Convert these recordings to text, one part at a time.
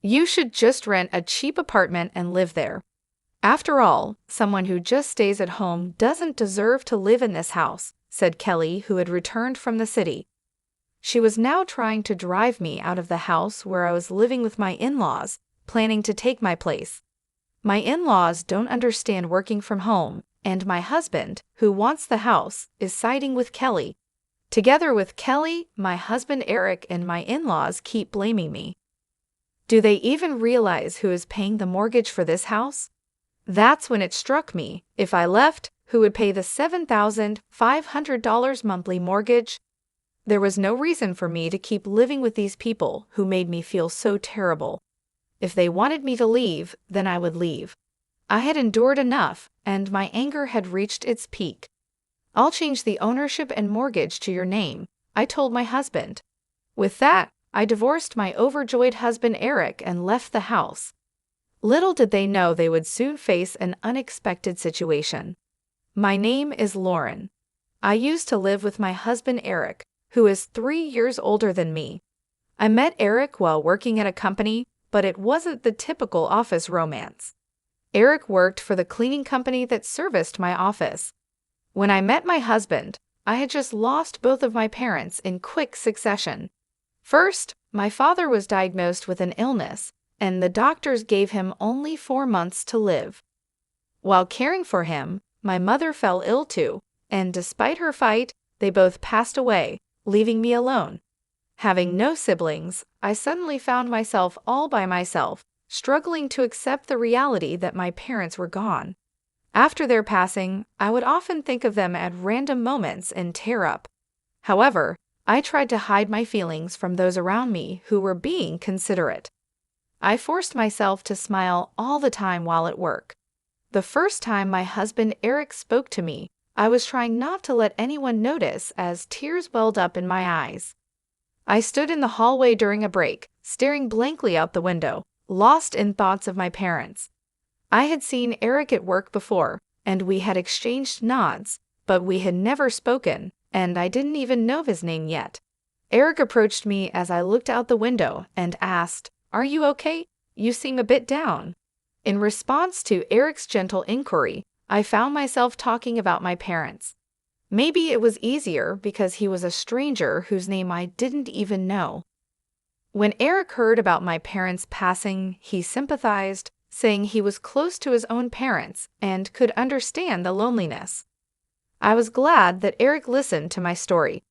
You should just rent a cheap apartment and live there. After all, someone who just stays at home doesn't deserve to live in this house, said Kelly, who had returned from the city. She was now trying to drive me out of the house where I was living with my in-laws, planning to take my place. My in-laws don't understand working from home, and my husband, who wants the house, is siding with Kelly. Together with Kelly, my husband Eric, and my in-laws keep blaming me. Do they even realize who is paying the mortgage for this house? That's when it struck me, if I left, who would pay the $7,500 monthly mortgage? There was no reason for me to keep living with these people who made me feel so terrible. If they wanted me to leave, then I would leave. I had endured enough, and my anger had reached its peak. I'll change the ownership and mortgage to your name, I told my husband. With that, I divorced my overjoyed husband Eric and left the house. Little did they know they would soon face an unexpected situation. My name is Lauren. I used to live with my husband Eric, who is 3 years older than me. I met Eric while working at a company, but it wasn't the typical office romance. Eric worked for the cleaning company that serviced my office. When I met my husband, I had just lost both of my parents in quick succession. First, my father was diagnosed with an illness, and the doctors gave him only 4 months to live. While caring for him, my mother fell ill too, and despite her fight, they both passed away, leaving me alone. Having no siblings, I suddenly found myself all by myself, struggling to accept the reality that my parents were gone. After their passing, I would often think of them at random moments and tear up. However, I tried to hide my feelings from those around me who were being considerate. I forced myself to smile all the time while at work. The first time my husband Eric spoke to me, I was trying not to let anyone notice as tears welled up in my eyes. I stood in the hallway during a break, staring blankly out the window, lost in thoughts of my parents. I had seen Eric at work before, and we had exchanged nods, but we had never spoken, and I didn't even know his name yet. Eric approached me as I looked out the window and asked, "Are you okay? You seem a bit down." In response to Eric's gentle inquiry, I found myself talking about my parents. Maybe it was easier because he was a stranger whose name I didn't even know. When Eric heard about my parents' passing, he sympathized, saying he was close to his own parents and could understand the loneliness. I was glad that Eric listened to my story.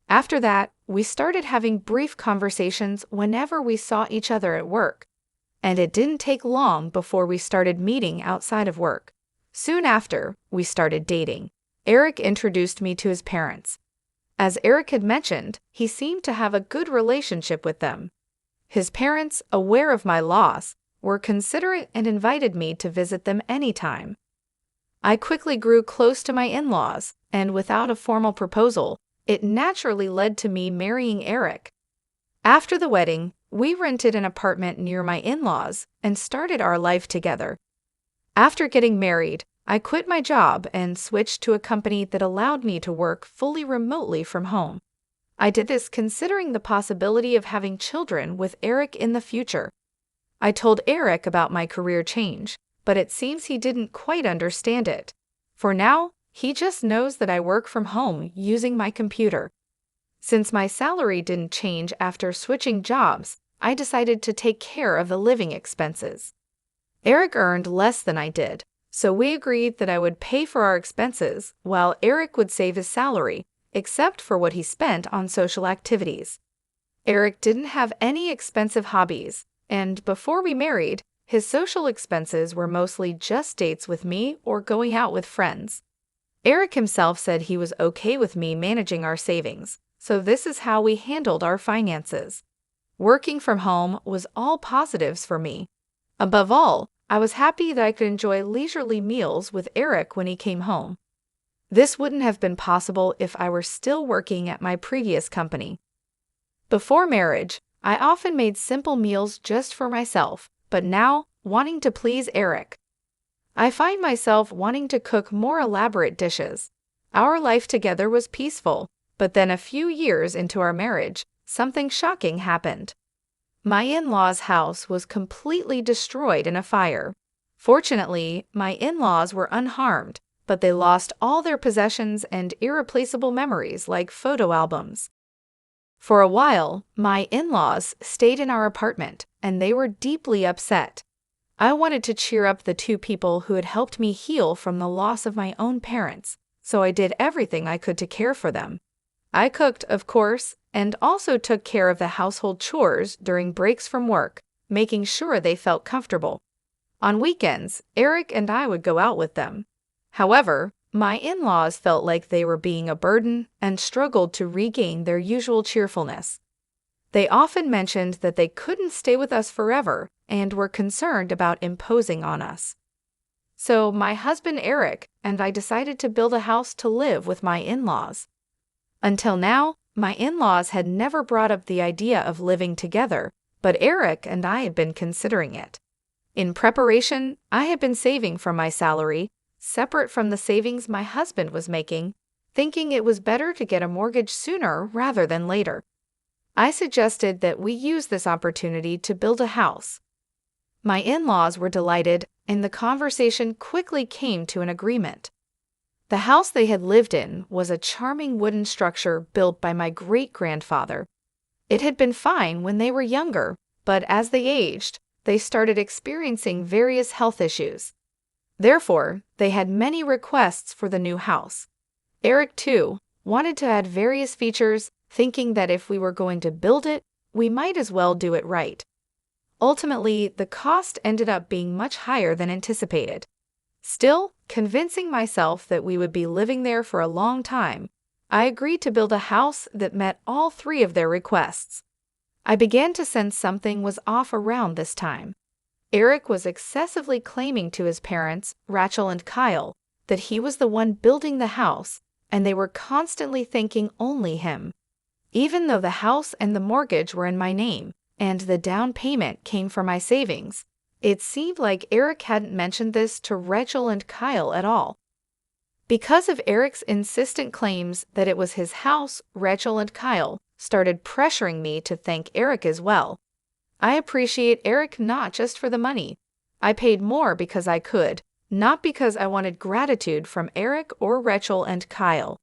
After that, we started having brief conversations whenever we saw each other at work, and it didn't take long before we started meeting outside of work. Soon after, we started dating. Eric introduced me to his parents. As Eric had mentioned, he seemed to have a good relationship with them. His parents, aware of my loss, were considerate and invited me to visit them anytime. I quickly grew close to my in-laws, and without a formal proposal, it naturally led to me marrying Eric. After the wedding, we rented an apartment near my in-laws and started our life together. After getting married, I quit my job and switched to a company that allowed me to work fully remotely from home. I did this considering the possibility of having children with Eric in the future. I told Eric about my career change, but it seems he didn't quite understand it. For now, he just knows that I work from home using my computer. Since my salary didn't change after switching jobs, I decided to take care of the living expenses. Eric earned less than I did, so we agreed that I would pay for our expenses while Eric would save his salary, except for what he spent on social activities. Eric didn't have any expensive hobbies, and before we married, his social expenses were mostly just dates with me or going out with friends. Eric himself said he was okay with me managing our savings, so this is how we handled our finances. Working from home was all positives for me. Above all, I was happy that I could enjoy leisurely meals with Eric when he came home. This wouldn't have been possible if I were still working at my previous company. Before marriage, I often made simple meals just for myself, but now, wanting to please Eric, I find myself wanting to cook more elaborate dishes. Our life together was peaceful, but then a few years into our marriage, something shocking happened. My in-laws' house was completely destroyed in a fire. Fortunately, my in-laws were unharmed, but they lost all their possessions and irreplaceable memories like photo albums. For a while, my in-laws stayed in our apartment, and they were deeply upset. I wanted to cheer up the two people who had helped me heal from the loss of my own parents, so I did everything I could to care for them. I cooked, of course, and also took care of the household chores during breaks from work, making sure they felt comfortable. On weekends, Eric and I would go out with them. However, my in-laws felt like they were being a burden and struggled to regain their usual cheerfulness. They often mentioned that they couldn't stay with us forever and were concerned about imposing on us. So my husband Eric and I decided to build a house to live with my in-laws. Until now, my in-laws had never brought up the idea of living together, but Eric and I had been considering it. In preparation, I had been saving from my salary, separate from the savings my husband was making, thinking it was better to get a mortgage sooner rather than later. I suggested that we use this opportunity to build a house. My in-laws were delighted, and the conversation quickly came to an agreement. The house they had lived in was a charming wooden structure built by my great-grandfather. It had been fine when they were younger, but as they aged, they started experiencing various health issues. Therefore, they had many requests for the new house. Eric, too, wanted to add various features, thinking that if we were going to build it, we might as well do it right. Ultimately, the cost ended up being much higher than anticipated. Still, convincing myself that we would be living there for a long time, I agreed to build a house that met all three of their requests. I began to sense something was off around this time. Eric was excessively claiming to his parents, Rachel and Kyle, that he was the one building the house, and they were constantly thanking only him. Even though the house and the mortgage were in my name, and the down payment came from my savings, it seemed like Eric hadn't mentioned this to Rachel and Kyle at all. Because of Eric's insistent claims that it was his house, Rachel and Kyle started pressuring me to thank Eric as well. I appreciate Eric not just for the money. I paid more because I could, not because I wanted gratitude from Eric or Rachel and Kyle.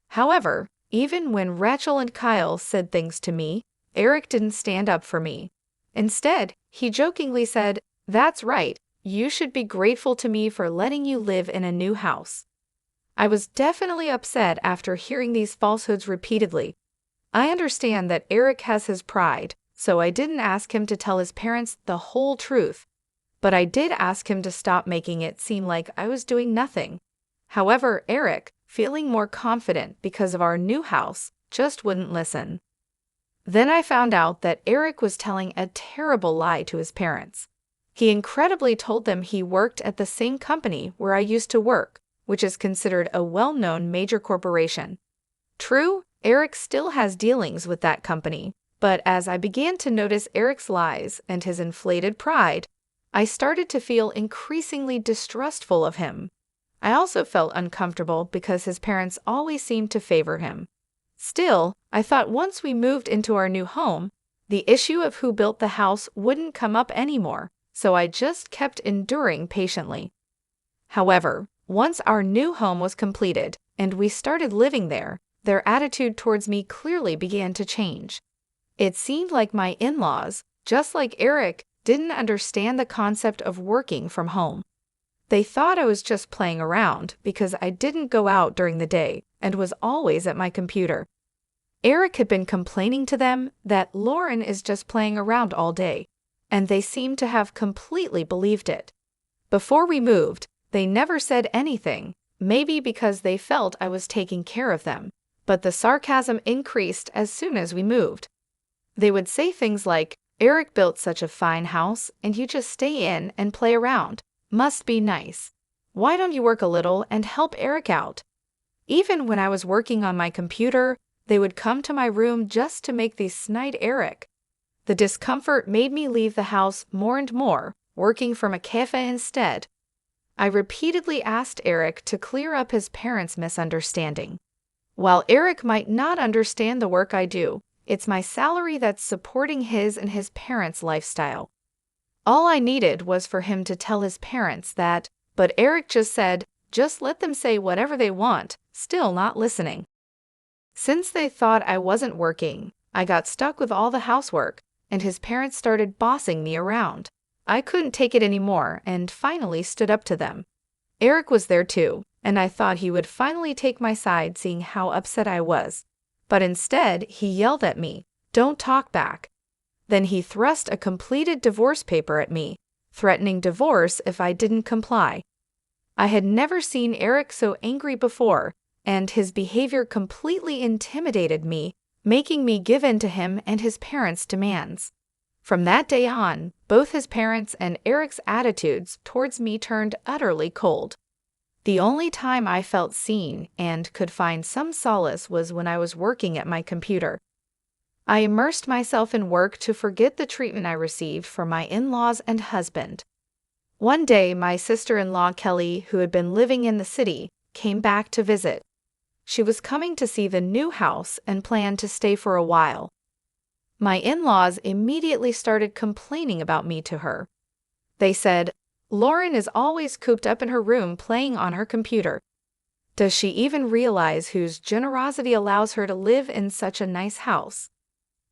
However, even when Rachel and Kyle said things to me, Eric didn't stand up for me. Instead, he jokingly said, "That's right, you should be grateful to me for letting you live in a new house." I was definitely upset after hearing these falsehoods repeatedly. I understand that Eric has his pride, so I didn't ask him to tell his parents the whole truth, but I did ask him to stop making it seem like I was doing nothing. However, Eric, feeling more confident because of our new house, just wouldn't listen. Then I found out that Eric was telling a terrible lie to his parents. He incredibly told them he worked at the same company where I used to work, which is considered a well-known major corporation. True, Eric still has dealings with that company, but as I began to notice Eric's lies and his inflated pride, I started to feel increasingly distrustful of him. I also felt uncomfortable because his parents always seemed to favor him. Still, I thought once we moved into our new home, the issue of who built the house wouldn't come up anymore, so I just kept enduring patiently. However, once our new home was completed and we started living there, their attitude towards me clearly began to change. It seemed like my in-laws, just like Eric, didn't understand the concept of working from home. They thought I was just playing around because I didn't go out during the day and was always at my computer. Eric had been complaining to them that Lauren is just playing around all day, and they seemed to have completely believed it. Before we moved, they never said anything, maybe because they felt I was taking care of them, but the sarcasm increased as soon as we moved. They would say things like, "Eric built such a fine house, and you just stay in and play around. Must be nice. Why don't you work a little and help Eric out?" Even when I was working on my computer, they would come to my room just to make these snide Eric. The discomfort made me leave the house more and more, working from a cafe instead. I repeatedly asked Eric to clear up his parents' misunderstanding. While Eric might not understand the work I do, It's my salary that's supporting his and his parents' lifestyle. All I needed was for him to tell his parents that, but Eric just said, just let them say whatever they want, still not listening. Since they thought I wasn't working, I got stuck with all the housework, and his parents started bossing me around. I couldn't take it anymore and finally stood up to them. Eric was there too, and I thought he would finally take my side seeing how upset I was. But instead, he yelled at me, "Don't talk back." Then he thrust a completed divorce paper at me, threatening divorce if I didn't comply. I had never seen Eric so angry before, and his behavior completely intimidated me, making me give in to him and his parents' demands. From that day on, both his parents and Eric's attitudes towards me turned utterly cold. The only time I felt seen and could find some solace was when I was working at my computer. I immersed myself in work to forget the treatment I received from my in-laws and husband. One day, my sister-in-law Kelly, who had been living in the city, came back to visit. She was coming to see the new house and planned to stay for a while. My in-laws immediately started complaining about me to her. They said, "Lauren is always cooped up in her room playing on her computer. Does she even realize whose generosity allows her to live in such a nice house?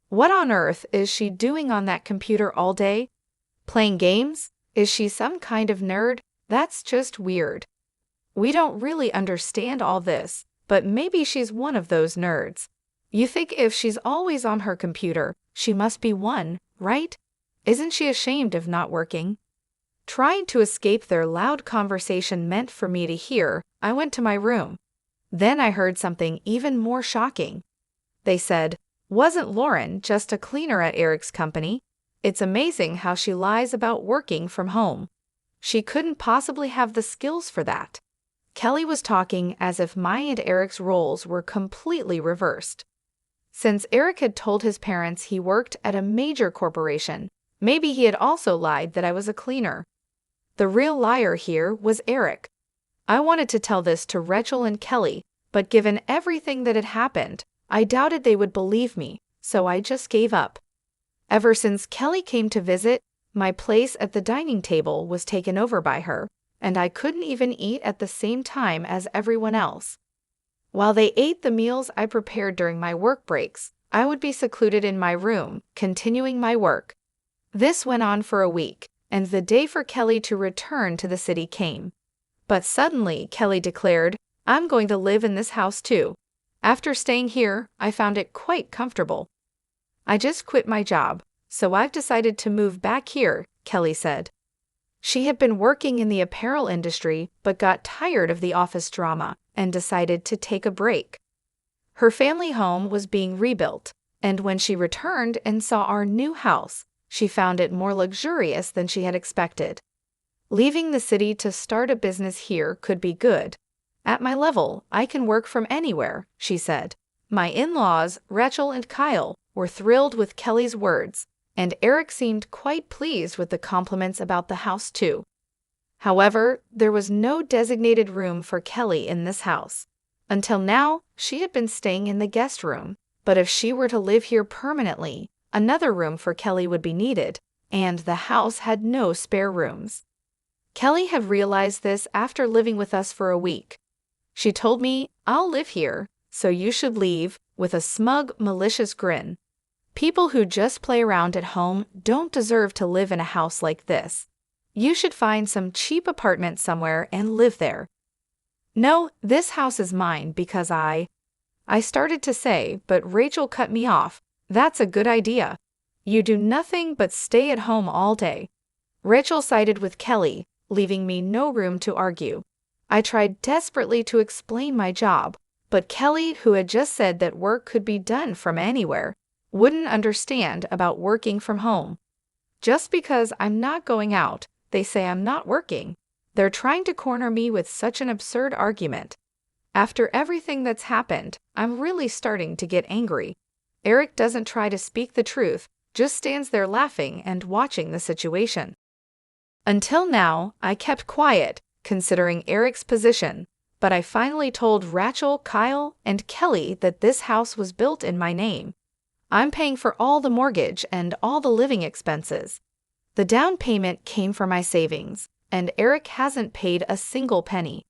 What on earth is she doing on that computer all day? Playing games? Is she some kind of nerd? That's just weird. We don't really understand all this, but maybe she's one of those nerds. You think if she's always on her computer, she must be one, right? Isn't she ashamed of not working?" Trying to escape their loud conversation meant for me to hear, I went to my room. Then I heard something even more shocking. They said, "Wasn't Lauren just a cleaner at Eric's company? It's amazing how she lies about working from home. She couldn't possibly have the skills for that." Kelly was talking as if my and Eric's roles were completely reversed. Since Eric had told his parents he worked at a major corporation, maybe he had also lied that I was a cleaner. The real liar here was Eric. I wanted to tell this to Rachel and Kelly, but given everything that had happened, I doubted they would believe me, so I just gave up. Ever since Kelly came to visit, my place at the dining table was taken over by her, and I couldn't even eat at the same time as everyone else. While they ate the meals I prepared during my work breaks, I would be secluded in my room, continuing my work. This went on for a week, and the day for Kelly to return to the city came. But suddenly, Kelly declared, "I'm going to live in this house too. After staying here, I found it quite comfortable. I just quit my job, so I've decided to move back here," Kelly said. She had been working in the apparel industry but got tired of the office drama and decided to take a break. Her family home was being rebuilt, and when she returned and saw our new house, she found it more luxurious than she had expected. Leaving the city to start a business here could be good. "At my level, I can work from anywhere," she said. My in-laws, Rachel and Kyle, were thrilled with Kelly's words, and Eric seemed quite pleased with the compliments about the house too. However, there was no designated room for Kelly in this house. Until now, she had been staying in the guest room, but if she were to live here permanently, another room for Kelly would be needed, and the house had no spare rooms. Kelly had realized this after living with us for a week. She told me, "I'll live here, so you should leave," with a smug, malicious grin. People who just play around at home don't deserve to live in a house like this. You should find some cheap apartment somewhere and live there. "No, this house is mine because I started to say, but Rachel cut me off. "That's a good idea. You do nothing but stay at home all day." Rachel sided with Kelly, leaving me no room to argue. I tried desperately to explain my job, but Kelly, who had just said that work could be done from anywhere, wouldn't understand about working from home. Just because I'm not going out, they say I'm not working. They're trying to corner me with such an absurd argument. After everything that's happened, I'm really starting to get angry. Eric doesn't try to speak the truth, just stands there laughing and watching the situation. Until now, I kept quiet, considering Eric's position, but I finally told Rachel, Kyle, and Kelly that this house was built in my name. I'm paying for all the mortgage and all the living expenses. The down payment came from my savings, and Eric hasn't paid a single penny.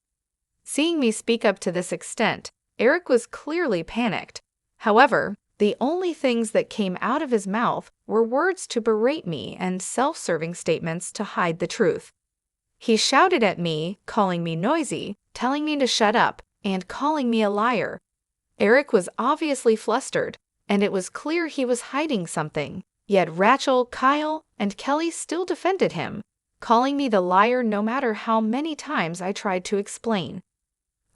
Seeing me speak up to this extent, Eric was clearly panicked. However, the only things that came out of his mouth were words to berate me and self-serving statements to hide the truth. He shouted at me, calling me noisy, telling me to shut up, and calling me a liar. Eric was obviously flustered, and it was clear he was hiding something, yet Rachel, Kyle, and Kelly still defended him, calling me the liar no matter how many times I tried to explain.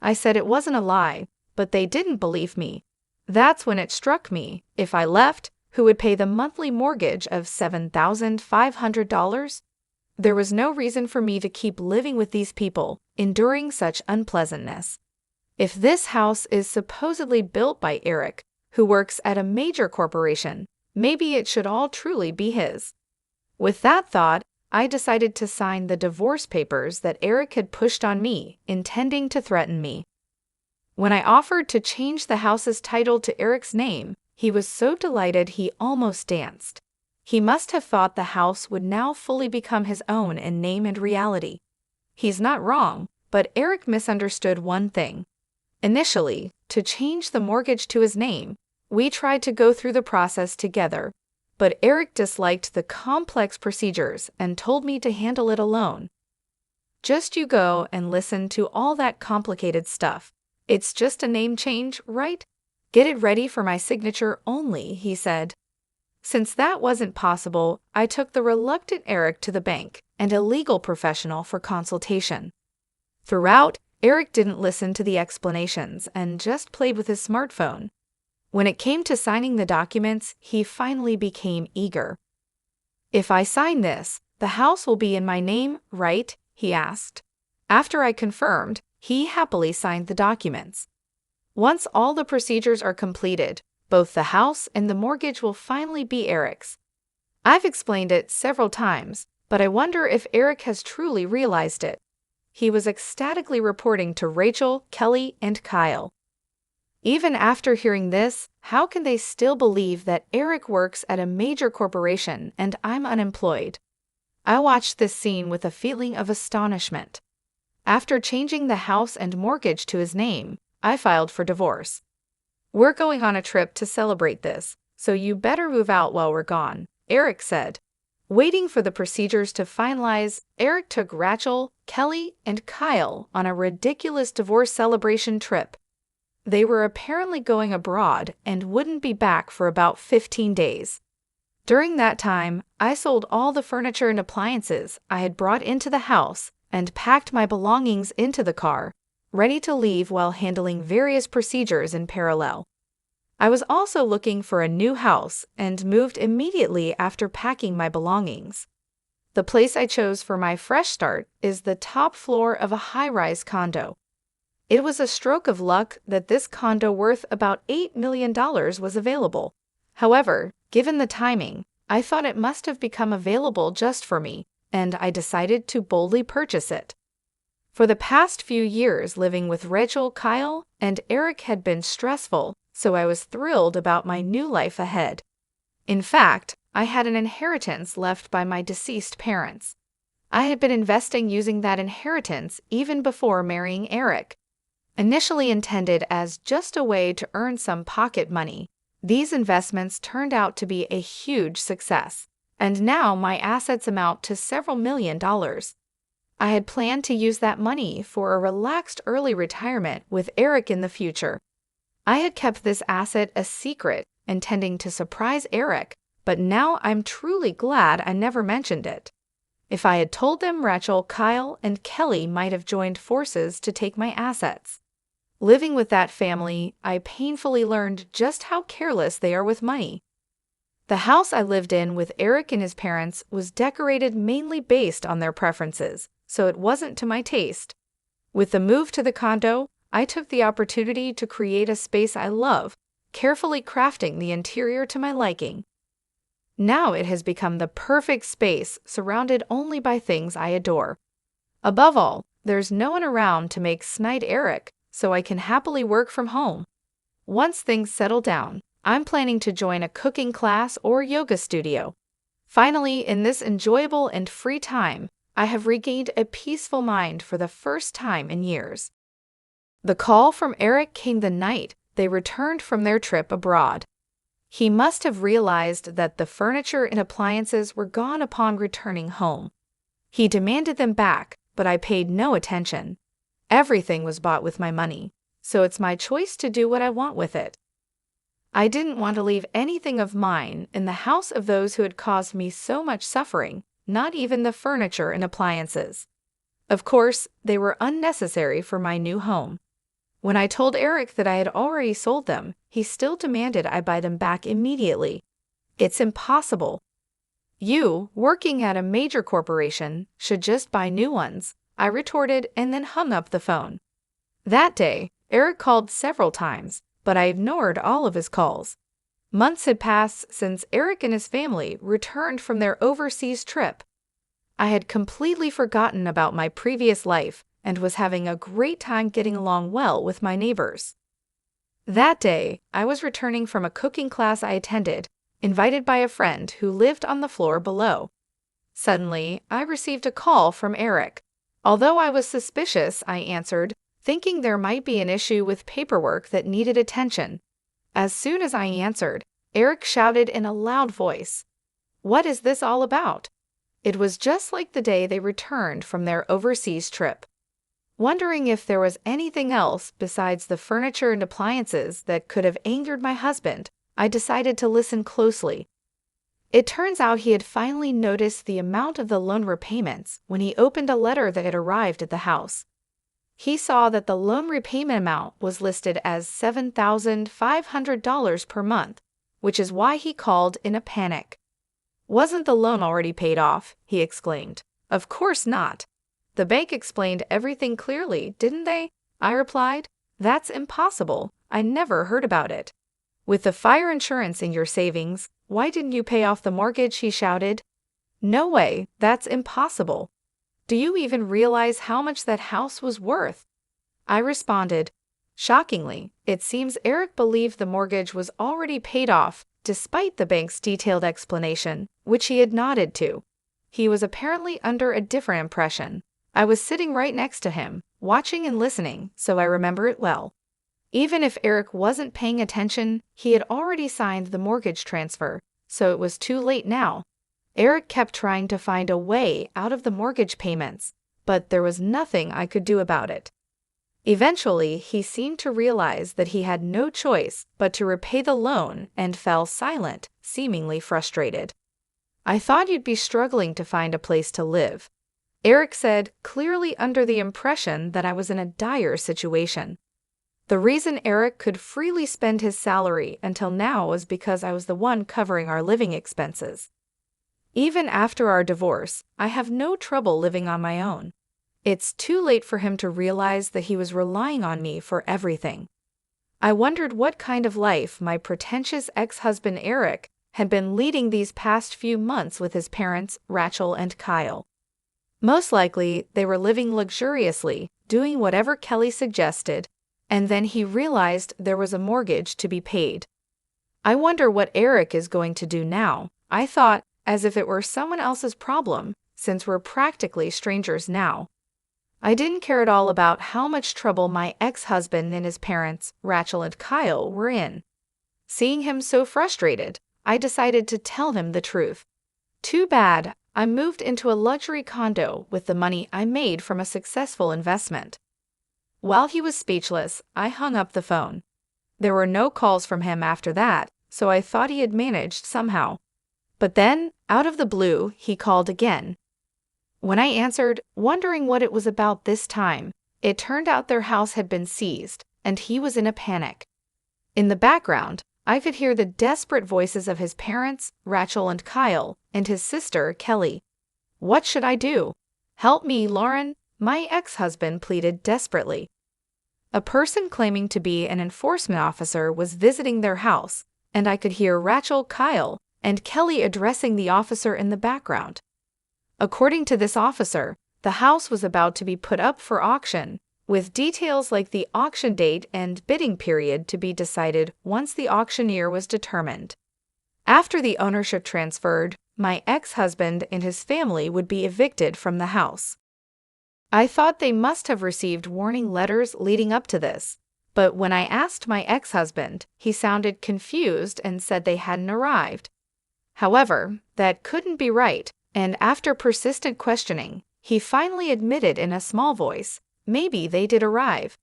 I said it wasn't a lie, but they didn't believe me. That's when it struck me, if I left, who would pay the monthly mortgage of $7,500? There was no reason for me to keep living with these people, enduring such unpleasantness. If this house is supposedly built by Eric, who works at a major corporation, maybe it should all truly be his. With that thought, I decided to sign the divorce papers that Eric had pushed on me, intending to threaten me. When I offered to change the house's title to Eric's name, he was so delighted he almost danced. He must have thought the house would now fully become his own in name and reality. He's not wrong, but Eric misunderstood one thing. Initially, to change the mortgage to his name, we tried to go through the process together, but Eric disliked the complex procedures and told me to handle it alone. Just you go and listen to all that complicated stuff. It's just a name change, right? Get it ready for my signature only, he said. Since that wasn't possible, I took the reluctant Eric to the bank and a legal professional for consultation. Throughout, Eric didn't listen to the explanations and just played with his smartphone. When it came to signing the documents, he finally became eager. If I sign this, the house will be in my name, right? He asked. After I confirmed, he happily signed the documents. Once all the procedures are completed, both the house and the mortgage will finally be Eric's. I've explained it several times, but I wonder if Eric has truly realized it. He was ecstatically reporting to Rachel, Kelly, and Kyle. Even after hearing this, how can they still believe that Eric works at a major corporation and I'm unemployed? I watched this scene with a feeling of astonishment. After changing the house and mortgage to his name, I filed for divorce. We're going on a trip to celebrate this, so you better move out while we're gone, Eric said. Waiting for the procedures to finalize, Eric took Rachel, Kelly, and Kyle on a ridiculous divorce celebration trip. They were apparently going abroad and wouldn't be back for about 15 days. During that time, I sold all the furniture and appliances I had brought into the house and packed my belongings into the car, ready to leave while handling various procedures in parallel. I was also looking for a new house and moved immediately after packing my belongings. The place I chose for my fresh start is the top floor of a high-rise condo. It was a stroke of luck that this condo worth about $8 million was available. However, given the timing, I thought it must have become available just for me, and I decided to boldly purchase it. For the past few years living with Rachel, Kyle, and Eric had been stressful, so I was thrilled about my new life ahead. In fact, I had an inheritance left by my deceased parents. I had been investing using that inheritance even before marrying Eric. Initially intended as just a way to earn some pocket money, these investments turned out to be a huge success, and now my assets amount to several $1,000,000. I had planned to use that money for a relaxed early retirement with Eric in the future. I had kept this asset a secret, intending to surprise Eric, but now I'm truly glad I never mentioned it. If I had told them, Rachel, Kyle, and Kelly might have joined forces to take my assets. Living with that family, I painfully learned just how careless they are with money. The house I lived in with Eric and his parents was decorated mainly based on their preferences, so it wasn't to my taste. With the move to the condo, I took the opportunity to create a space I love, carefully crafting the interior to my liking. Now it has become the perfect space surrounded only by things I adore. Above all, there's no one around to make snide Eric, so I can happily work from home. Once things settle down, I'm planning to join a cooking class or yoga studio. Finally, in this enjoyable and free time, I have regained a peaceful mind for the first time in years. The call from Eric came the night they returned from their trip abroad. He must have realized that the furniture and appliances were gone upon returning home. He demanded them back, but I paid no attention. Everything was bought with my money, so it's my choice to do what I want with it. I didn't want to leave anything of mine in the house of those who had caused me so much suffering, not even the furniture and appliances. Of course, they were unnecessary for my new home. When I told Eric that I had already sold them, he still demanded I buy them back immediately. It's impossible. You, working at a major corporation, should just buy new ones, I retorted and then hung up the phone. That day, Eric called several times, but I ignored all of his calls. Months had passed since Eric and his family returned from their overseas trip. I had completely forgotten about my previous life and was having a great time getting along well with my neighbors. That day, I was returning from a cooking class I attended, invited by a friend who lived on the floor below. Suddenly, I received a call from Eric. Although I was suspicious, I answered, thinking there might be an issue with paperwork that needed attention. As soon as I answered, Eric shouted in a loud voice, "What is this all about?" It was just like the day they returned from their overseas trip. Wondering if there was anything else besides the furniture and appliances that could have angered my husband, I decided to listen closely. It turns out he had finally noticed the amount of the loan repayments when he opened a letter that had arrived at the house. He saw that the loan repayment amount was listed as $7,500 per month, which is why he called in a panic. "Wasn't the loan already paid off?" he exclaimed. "Of course not. The bank explained everything clearly, didn't they?" I replied. "That's impossible. I never heard about it." "With the fire insurance in your savings, why didn't you pay off the mortgage?" he shouted. "No way, that's impossible. Do you even realize how much that house was worth?" I responded. Shockingly, it seems Eric believed the mortgage was already paid off despite the bank's detailed explanation, which he had nodded to. He was apparently under a different impression. I was sitting right next to him, watching and listening, so I remember it well. Even if Eric wasn't paying attention, he had already signed the mortgage transfer, so it was too late now. Eric kept trying to find a way out of the mortgage payments, but there was nothing I could do about it. Eventually, he seemed to realize that he had no choice but to repay the loan and fell silent, seemingly frustrated. "I thought you'd be struggling to find a place to live," Eric said, clearly under the impression that I was in a dire situation. The reason Eric could freely spend his salary until now was because I was the one covering our living expenses. Even after our divorce, I have no trouble living on my own. It's too late for him to realize that he was relying on me for everything. I wondered what kind of life my pretentious ex-husband Eric had been leading these past few months with his parents, Rachel and Kyle. Most likely, they were living luxuriously, doing whatever Kelly suggested, and then he realized there was a mortgage to be paid. I wonder what Eric is going to do now, I thought, as if it were someone else's problem, since we're practically strangers now. I didn't care at all about how much trouble my ex-husband and his parents, Rachel and Kyle, were in. Seeing him so frustrated, I decided to tell him the truth. Too bad, I moved into a luxury condo with the money I made from a successful investment. While he was speechless, I hung up the phone. There were no calls from him after that, so I thought he had managed somehow. But then, out of the blue, he called again. When I answered, wondering what it was about this time, it turned out their house had been seized, and he was in a panic. In the background, I could hear the desperate voices of his parents, Rachel and Kyle, and his sister, Kelly. "What should I do? Help me, Lauren," my ex-husband pleaded desperately. A person claiming to be an enforcement officer was visiting their house, and I could hear Rachel, Kyle, and Kelly addressing the officer in the background. According to this officer, the house was about to be put up for auction, with details like the auction date and bidding period to be decided once the auctioneer was determined. After the ownership transferred, my ex-husband and his family would be evicted from the house. I thought they must have received warning letters leading up to this, but when I asked my ex-husband, he sounded confused and said they hadn't arrived. However, that couldn't be right, and after persistent questioning, he finally admitted in a small voice, maybe they did arrive.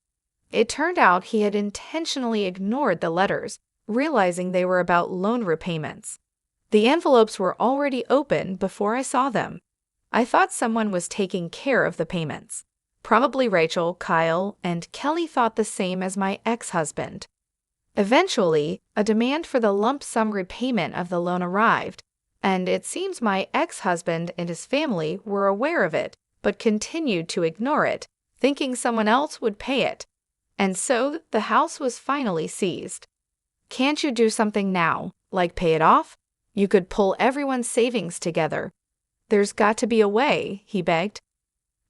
It turned out he had intentionally ignored the letters, realizing they were about loan repayments. The envelopes were already open before I saw them. I thought someone was taking care of the payments. Probably Rachel, Kyle, and Kelly thought the same as my ex-husband. Eventually, a demand for the lump sum repayment of the loan arrived, and it seems my ex-husband and his family were aware of it, but continued to ignore it, thinking someone else would pay it. And so the house was finally seized. Can't you do something now, like pay it off? You could pull everyone's savings together. There's got to be a way, he begged.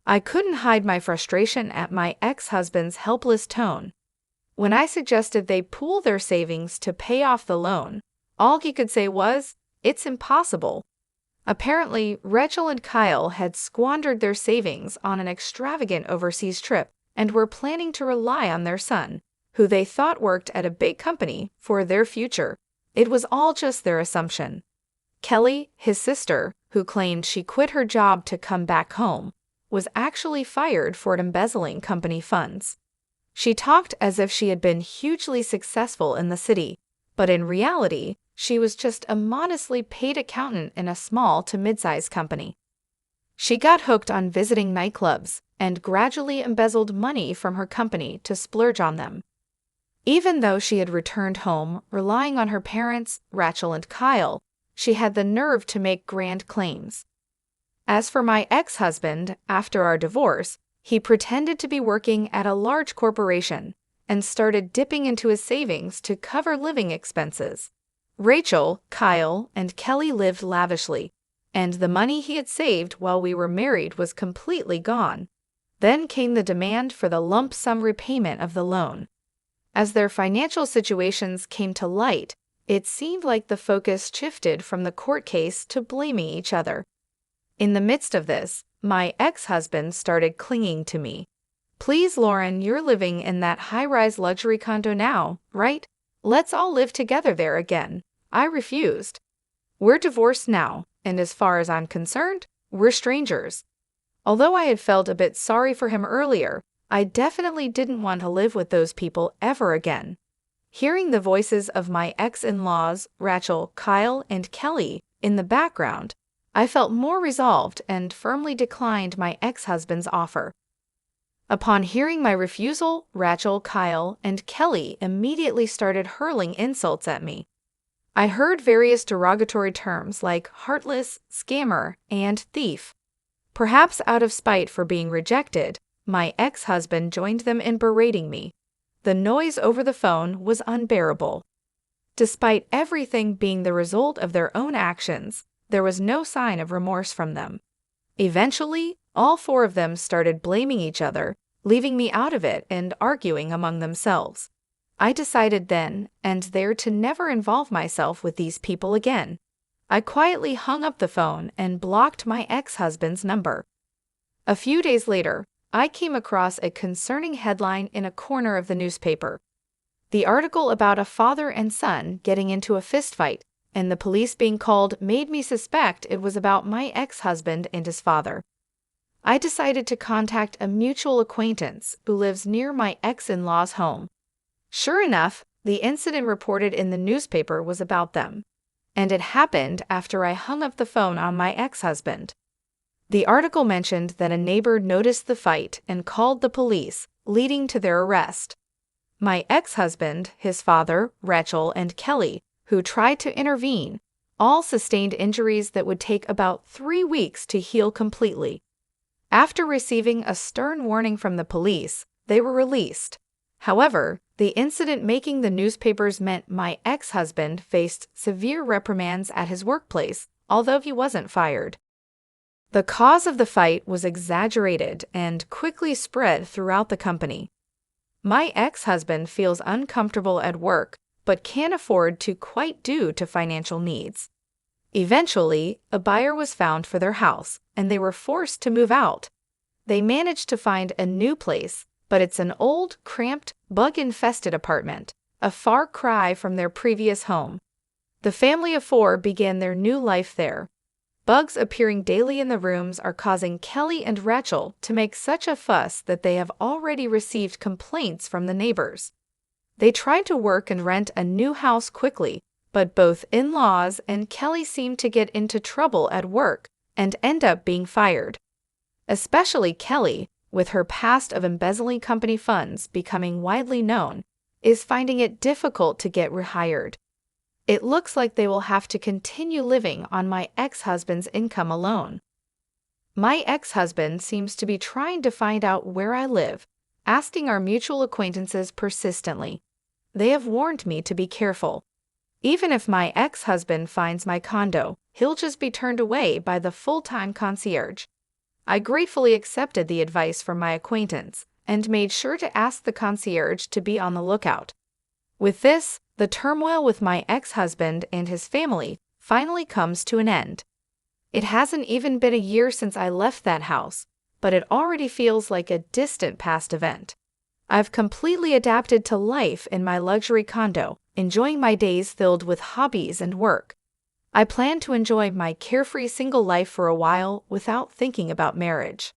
I couldn't hide my frustration at my ex-husband's helpless tone. When I suggested they pool their savings to pay off the loan, all he could say was, "It's impossible." Apparently, Rachel and Kyle had squandered their savings on an extravagant overseas trip and were planning to rely on their son, who they thought worked at a big company, for their future. It was all just their assumption. Kelly, his sister, who claimed she quit her job to come back home, was actually fired for embezzling company funds. She talked as if she had been hugely successful in the city, but in reality, she was just a modestly paid accountant in a small to mid-sized company. She got hooked on visiting nightclubs and gradually embezzled money from her company to splurge on them. Even though she had returned home, relying on her parents, Rachel and Kyle, she had the nerve to make grand claims. As for my ex-husband, after our divorce, he pretended to be working at a large corporation and started dipping into his savings to cover living expenses. Rachel, Kyle, and Kelly lived lavishly, and the money he had saved while we were married was completely gone. Then came the demand for the lump sum repayment of the loan. As their financial situations came to light, it seemed like the focus shifted from the court case to blaming each other. In the midst of this, my ex-husband started clinging to me. "Please, Lauren, you're living in that high-rise luxury condo now, right? Let's all live together there again." I refused. "We're divorced now, and as far as I'm concerned, we're strangers." Although I had felt a bit sorry for him earlier, I definitely didn't want to live with those people ever again. Hearing the voices of my ex-in-laws, Rachel, Kyle, and Kelly, in the background, I felt more resolved and firmly declined my ex-husband's offer. Upon hearing my refusal, Rachel, Kyle, and Kelly immediately started hurling insults at me. I heard various derogatory terms like heartless, scammer, and thief. Perhaps out of spite for being rejected, my ex-husband joined them in berating me. The noise over the phone was unbearable. Despite everything being the result of their own actions, there was no sign of remorse from them. Eventually, all four of them started blaming each other, leaving me out of it and arguing among themselves. I decided then and there to never involve myself with these people again. I quietly hung up the phone and blocked my ex-husband's number. A few days later, I came across a concerning headline in a corner of the newspaper. The article about a father and son getting into a fistfight and the police being called made me suspect it was about my ex-husband and his father. I decided to contact a mutual acquaintance who lives near my ex-in-law's home. Sure enough, the incident reported in the newspaper was about them, and it happened after I hung up the phone on my ex-husband. The article mentioned that a neighbor noticed the fight and called the police, leading to their arrest. My ex-husband, his father, Rachel, and Kelly, who tried to intervene, all sustained injuries that would take about 3 weeks to heal completely. After receiving a stern warning from the police, they were released. However, the incident making the newspapers meant my ex-husband faced severe reprimands at his workplace, although he wasn't fired. The cause of the fight was exaggerated and quickly spread throughout the company. My ex-husband feels uncomfortable at work but can't afford to quite due to financial needs. Eventually, a buyer was found for their house, and they were forced to move out. They managed to find a new place, but it's an old, cramped, bug-infested apartment, a far cry from their previous home. The family of 4 began their new life there. Bugs appearing daily in the rooms are causing Kelly and Rachel to make such a fuss that they have already received complaints from the neighbors. They tried to work and rent a new house quickly, but both in-laws and Kelly seem to get into trouble at work and end up being fired. Especially Kelly, with her past of embezzling company funds becoming widely known, is finding it difficult to get rehired. It looks like they will have to continue living on my ex-husband's income alone. My ex-husband seems to be trying to find out where I live, asking our mutual acquaintances persistently. They have warned me to be careful. Even if my ex-husband finds my condo, he'll just be turned away by the full-time concierge. I gratefully accepted the advice from my acquaintance and made sure to ask the concierge to be on the lookout. With this, the turmoil with my ex-husband and his family finally comes to an end. It hasn't even been a year since I left that house, but it already feels like a distant past event. I've completely adapted to life in my luxury condo, enjoying my days filled with hobbies and work. I plan to enjoy my carefree single life for a while without thinking about marriage.